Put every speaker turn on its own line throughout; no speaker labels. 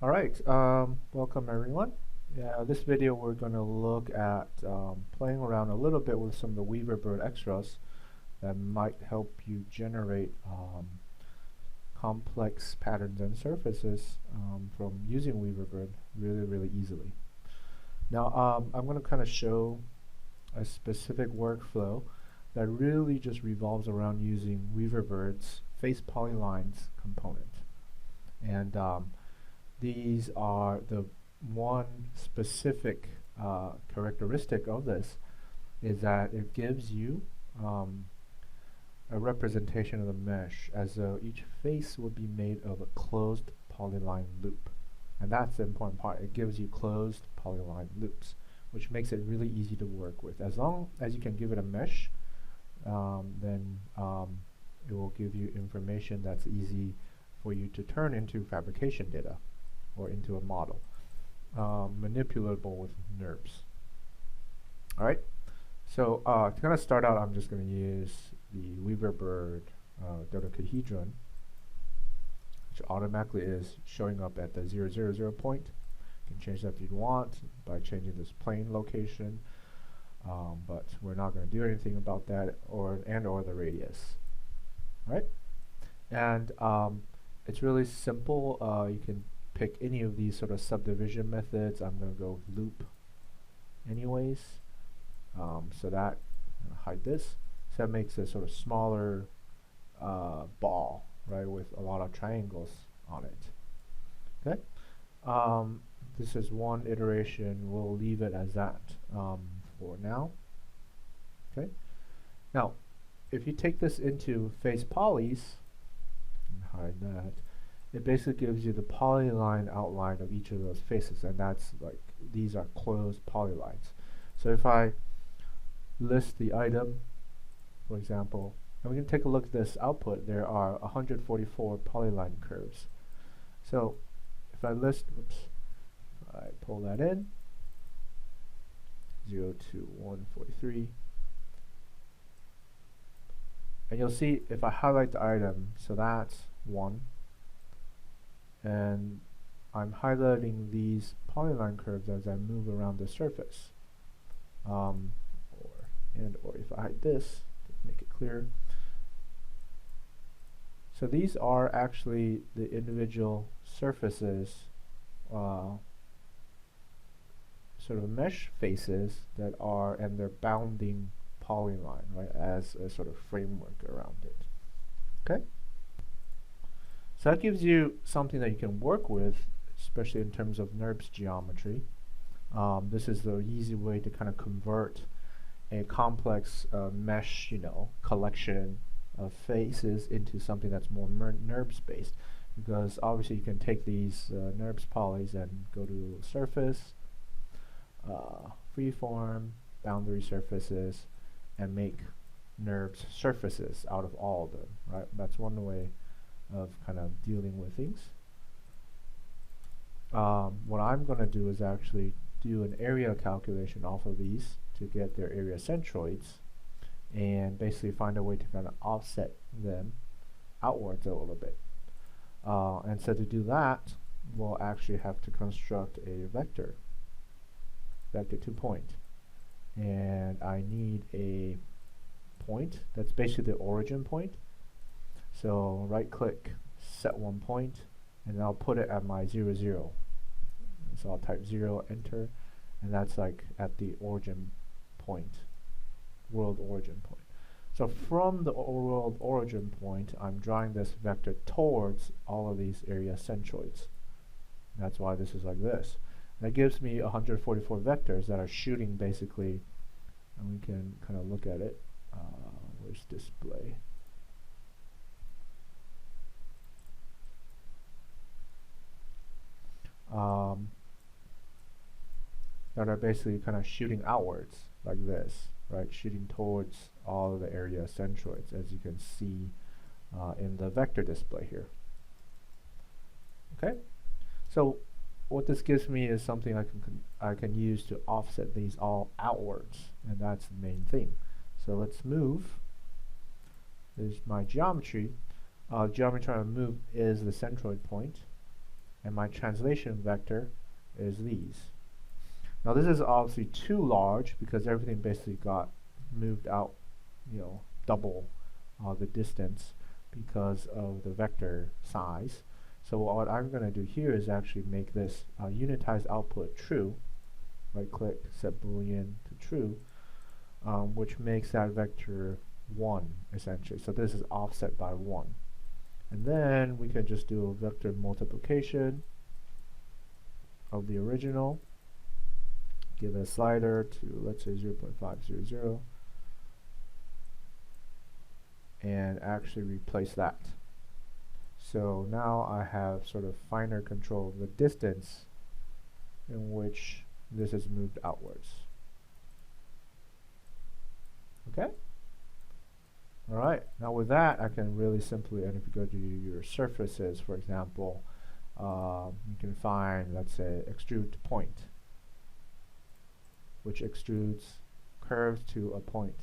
All right, welcome everyone. Yeah, this video we're going to look at playing around a little bit with some of the Weaverbird extras that might help you generate complex patterns and surfaces from using Weaverbird really easily. Now I'm going to kind of show a specific workflow that really just revolves around using Weaverbird's FacePolys component. And these are the one specific characteristic of this is that it gives you a representation of the mesh as though each face would be made of a closed polyline loop. And that's the important part. It gives you closed polyline loops, which makes it really easy to work with. As long as you can give it a mesh, then it will give you information that's easy for you to turn into fabrication data or into a model, manipulable with NURBS. All right, so to kind of start out, I'm just going to use the Weaverbird dodecahedron, which automatically is showing up at the 0, point. You can change that if you want by changing this plane location, but we're not going to do anything about that or the radius. All right, and it's really simple. You can pick any of these sort of subdivision methods. I'm going to go with loop anyways. So that, hide this. So that makes a sort of smaller ball, right, with a lot of triangles on it. Okay. This is one iteration. We'll leave it as that for now. Okay. Now, if you take this into FacePolys, and hide that, it basically gives you the polyline outline of each of those faces, and that's like, these are closed polylines. So if I list the item, for example, and we can take a look at this output, there are 144 polyline curves. So if I list, I pull that in, 0 to 143, and you'll see if I highlight the item, so that's 1, and I'm highlighting these polyline curves as I move around the surface. Or if I hide this to make it clear. So these are actually the individual surfaces, sort of mesh faces that are, and they're bounding polyline, right, as a sort of framework around it. Okay? So that gives you something that you can work with, especially in terms of NURBS geometry. This is the easy way to kind of convert a complex mesh, collection of faces into something that's more NURBS based. Because obviously you can take these NURBS polys and go to surface, freeform, boundary surfaces, and make NURBS surfaces out of all of them. Right? That's one way of kind of dealing with things. What I'm going to do is actually do an area calculation off of these to get their area centroids, and basically find a way to kind of offset them outwards a little bit. And so to do that, we'll actually have to construct a vector 2 point. And I need a point that's basically the origin point. So right click, set 1 point, and I'll put it at my 0, 0. So I'll type 0, enter, and that's like at the origin point, world origin point. So from the world origin point, I'm drawing this vector towards all of these area centroids. That's why this is like this. That gives me 144 vectors that are shooting basically, and we can kind of look at it. Where's display? That are basically kind of shooting outwards like this, right? Shooting towards all of the area centroids, as you can see in the vector display here. Okay, so what this gives me is something I can use to offset these all outwards, and that's the main thing. So let's move. There's my geometry. Geometry trying to move is the centroid point, and my translation vector is these. Now this is obviously too large because everything basically got moved out, double the distance because of the vector size. So what I'm going to do here is actually make this unitized output true. Right click, set boolean to true, which makes that vector 1 essentially. So this is offset by 1. And then we can just do a vector multiplication of the original, give a slider to, let's say, 0.500, and actually replace that. So now I have sort of finer control of the distance in which this is moved outwards. Okay? Alright, now with that I can really simply, and if you go to your surfaces, for example, you can find, let's say, extrude to point, which extrudes curves to a point.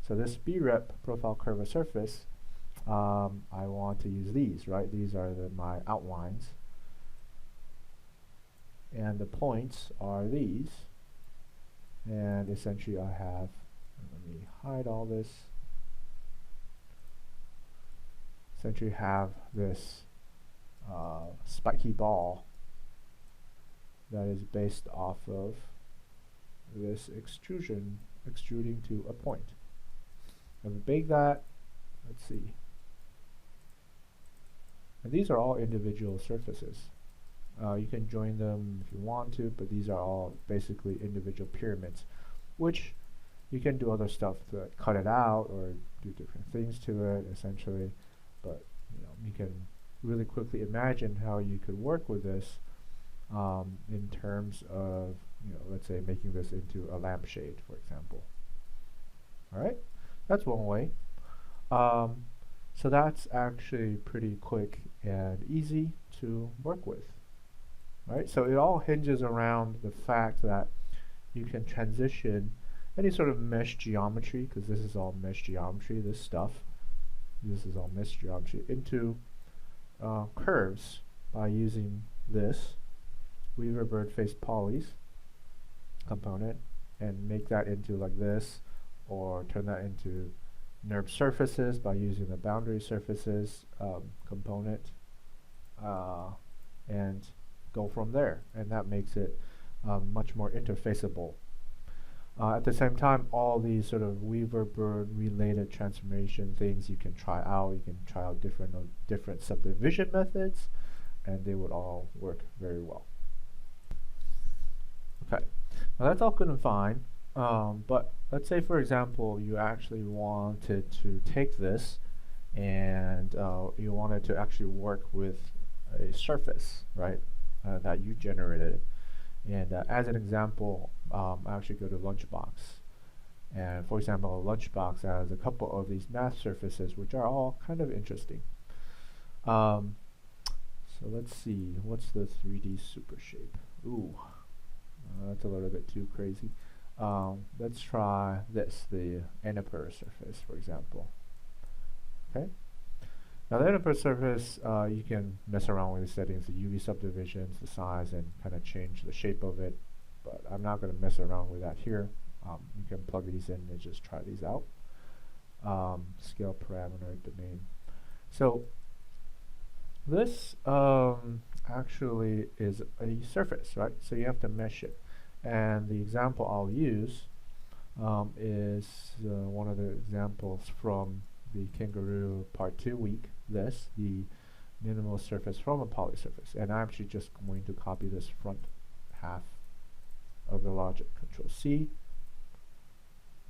So this BREP profile curve of surface, I want to use these, right? These are my outlines. And the points are these. And essentially I have, let me hide all this. Essentially have this spiky ball that is based off of this extruding to a point. If we bake that, let's see. And these are all individual surfaces. You can join them if you want to, but these are all basically individual pyramids, which you can do other stuff to cut it out or do different things to it, essentially. But you can really quickly imagine how you could work with this in terms of, let's say making this into a lampshade, for example. All right, that's one way. So that's actually pretty quick and easy to work with. Right? So it all hinges around the fact that you can transition any sort of mesh geometry, because this is all mesh geometry, this is all mesh geometry, into curves by using this Weaverbird FacePolys component and make that into like this, or turn that into NURB surfaces by using the boundary surfaces component, and go from there. And that makes it much more interfaceable. At the same time, all these sort of Weaverbird related transformation things you can try out. You can try out different subdivision methods, and they would all work very well. Okay, now that's all good and fine, but let's say, for example, you actually wanted to take this and you wanted to actually work with a surface, right, that you generated. And as an example, I actually go to Lunchbox. And for example, Lunchbox has a couple of these math surfaces which are all kind of interesting. So let's see, what's the 3D super shape? Ooh, that's a little bit too crazy. Let's try this, the Enneper surface, for example. Okay. Now the Enneper surface, you can mess around with the settings, the UV subdivisions, the size, and kind of change the shape of it. But I'm not going to mess around with that here. You can plug these in and just try these out. Scale parameter domain. So this actually is a surface, right? So you have to mesh it. And the example I'll use is one of the examples from the Kangaroo Part 2 week, the minimal surface from a poly surface. And I'm actually just going to copy this front half of the logic. Control C,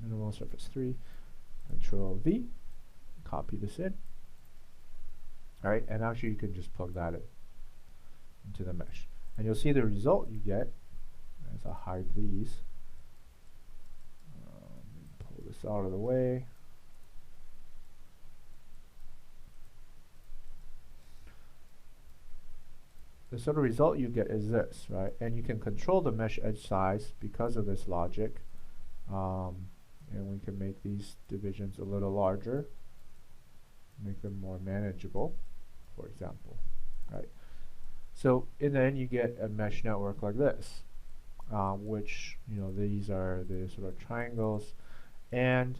minimal surface 3, Control V, copy this in. Alright, and actually you can just plug that in into the mesh. And you'll see the result you get as I hide these. Pull this out of the way. The sort of result you get is this, right? And you can control the mesh edge size because of this logic. And we can make these divisions a little larger, make them more manageable, for example, right? So in the end, you get a mesh network like this, which, these are the sort of triangles, and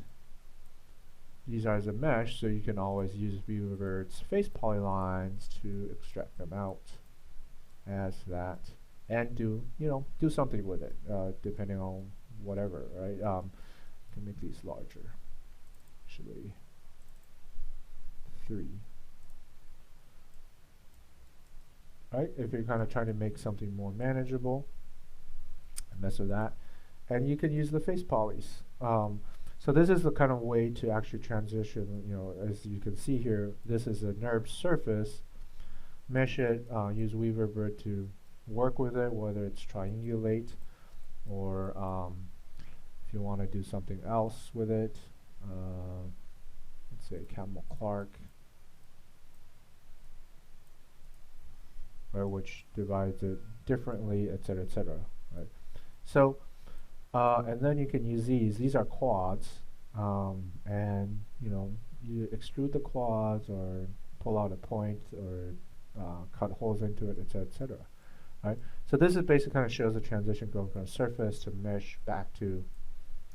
these are the mesh, so you can always use Weaverbird's FacePolylines to extract them out as that, and do something with it, depending on whatever, right? You can make these larger, actually 3. Right, if you're kind of trying to make something more manageable, mess with that, and you can use the FacePolys. So this is the kind of way to actually transition. As you can see here, this is a NURB surface. Mesh it. Use Weaverbird to work with it, whether it's triangulate or if you want to do something else with it. Let's say Camel Clark, which divides it differently, etc., etc. Right. So, and then you can use these. These are quads, and you extrude the quads or pull out a point or cut holes into it, etc., etc. Right. So this is basically kind of shows the transition going from surface to mesh back to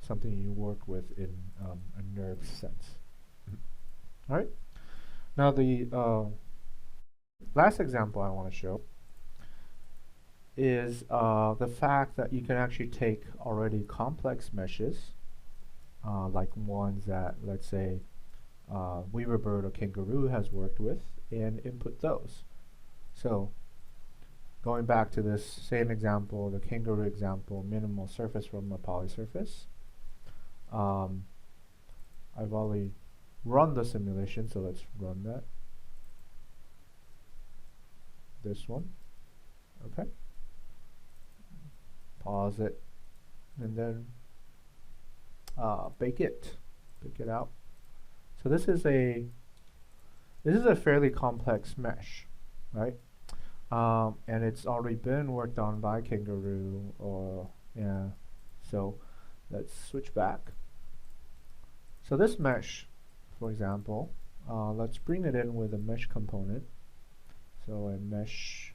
something you work with in a NURB sense. All right. Now the last example I want to show is the fact that you can actually take already complex meshes, like ones that, let's say, Weaverbird or Kangaroo has worked with, and input those. So going back to this same example, the Kangaroo example, minimal surface from a poly surface. I've already run the simulation, so let's run that. This one. Okay. Pause it, and then bake it out. So this is a fairly complex mesh, right? And it's already been worked on by Kangaroo, or yeah. So let's switch back. So this mesh, for example, let's bring it in with a mesh component. So a mesh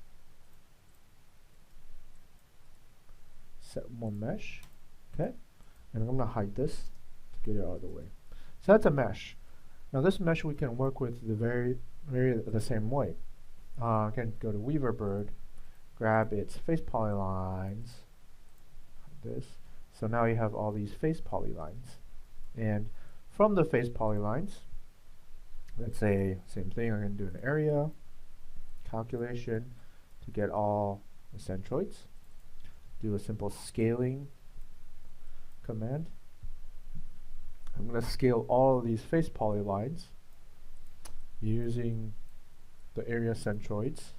set one mesh, okay, and I'm going to hide this to get it out of the way. So that's a mesh. Now this mesh we can work with the same way. Again, go to Weaverbird, grab its FacePolylines, like this. So now you have all these FacePolylines, and from the FacePolylines, let's say same thing. I'm going to do an area calculation to get all the centroids. Do a simple scaling command. I'm going to scale all of these FacePolylines using the area centroids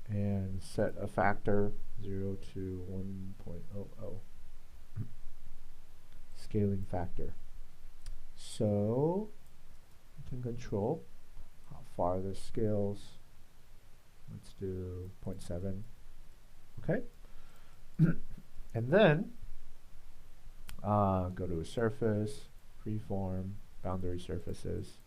and set a factor 0 to 1.00 scaling factor. So you can control how far this scales. Let's do 0.7. Okay. And then go to a surface, freeform, boundary surfaces.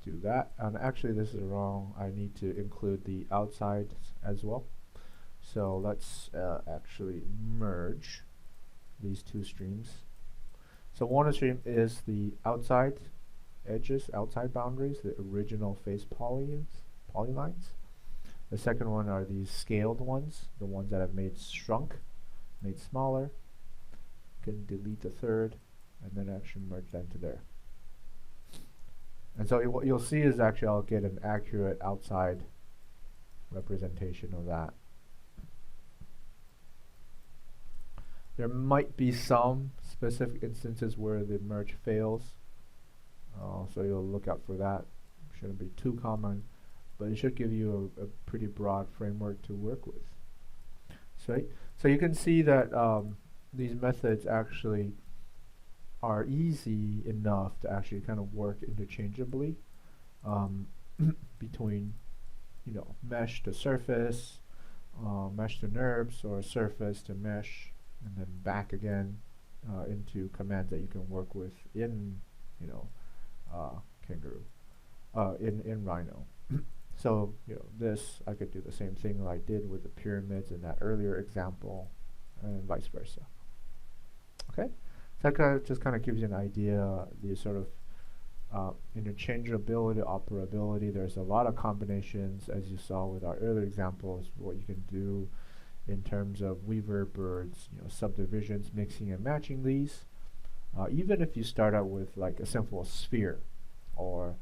Do that. And actually this is wrong. I need to include the outside as well. So let's actually merge these two streams. So one stream is the outside edges, outside boundaries, the original FacePolylines. The second one are these scaled ones, the ones that I've made smaller. You can delete the third and then actually merge that into there. And so what you'll see is actually I'll get an accurate outside representation of that. There might be some specific instances where the merge fails, so you'll look out for that. Shouldn't be too common, but it should give you a pretty broad framework to work with. So you can see that these methods actually are easy enough to actually kind of work interchangeably between mesh to surface, mesh to NURBS, or surface to mesh, and then back again into commands that you can work with in Kangaroo, in Rhino. So, this, I could do the same thing like I did with the pyramids in that earlier example, and vice versa. Okay, so that just kind of gives you an idea, the sort of interchangeability, operability. There's a lot of combinations, as you saw with our earlier examples, what you can do in terms of Weaverbirds, subdivisions, mixing and matching these. Even if you start out with like a simple sphere, or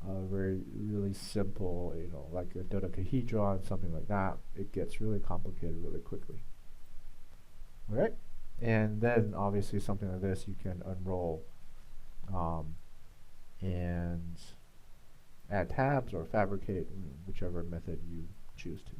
very really simple, like a dodecahedron, something like that, it gets really complicated really quickly. All right, and then obviously something like this you can unroll and add tabs or fabricate, whichever method you choose to.